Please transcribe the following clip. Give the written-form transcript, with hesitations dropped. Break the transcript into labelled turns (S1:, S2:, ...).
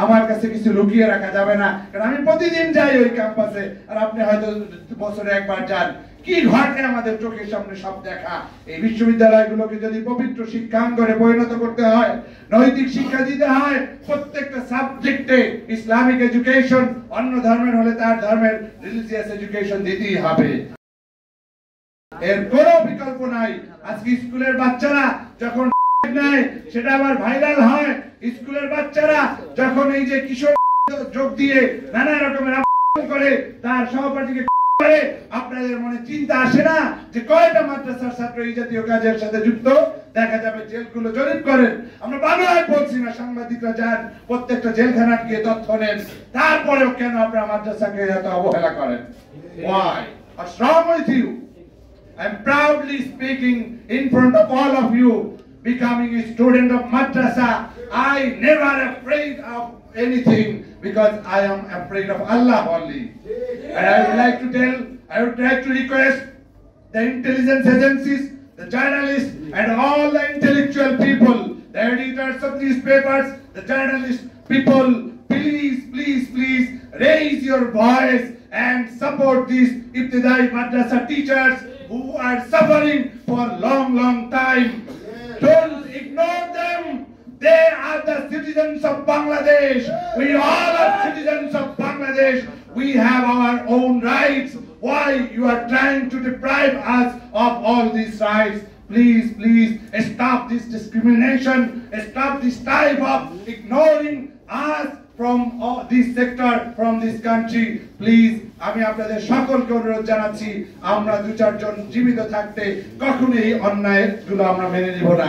S1: আমার কাছে কিছু লুকিয়ে রাখা যাবে না, কারণ আমি প্রতিদিন যাই ওই ক্যাম্পাসে, আর আপনি হয়তো বছরে একবার যান। কি ঘটে আমাদের চোখের সামনে সব দেখা। এই বিশ্ববিদ্যালয়গুলোকে যদি পবিত্র শিক্ষাঙ্গনে পরিণত করতে হয়, নৈতিক শিক্ষা দিতে হয়, প্রত্যেকটা সাবজেক্টে ইসলামিক এডুকেশন, অন্য ধর্মের হলে তার ধর্মের রিলিজিয়াস এডুকেশন দিতেই হবে। এর কোনো বিকল্প নাই। আজকে স্কুলের বাচ্চারা যখন নেয় সেটা আবার ভাইরাল হয়, স্কুলের বাচ্চারা যখন এই যে কিশোর যোগ দিয়ে নানা রকমের করে তার সহপাঠীকে করে, আপনাদের মনে চিন্তা আসে না যে কয়টা মাদ্রাসার ছাত্র এই জাতীয় কাজের সাথে যুক্ত? দেখা যাবে জেলগুলো জরিপ করেন, আমরা বাংলায় বলছি না, সাংবাদিকরা যান প্রত্যেকটা জেলখানা গিয়ে তথ্য নেন, তারপরেও কেন আপনারা মাদ্রাসাকে এত অবহেলা করেন? Why? What's wrong with you? I'm proudly speaking in front of all of you. Becoming a student of madrasa, I never afraid of anything, because I am afraid of Allah only. And I would like to request the intelligence agencies, the journalists, and all the intellectual people, the editors of newspapers, the journalists, people, please raise your voice and support these Ibtidai madrasa teachers who are suffering for long time. Don't ignore them. They are the citizens of Bangladesh. We all are citizens of Bangladesh. We have our own rights. Why you are trying to deprive us of all these rights? Please stop this discrimination. Stop this type of ignoring us from this sector, from this country. Please, আমি আপনাদের সকলকে অনুরোধ জানাচ্ছি, আমরা 2-4 জন জীবিত থাকতে কখনোই অন্যায়গুলো আমরা মেনে নিব না।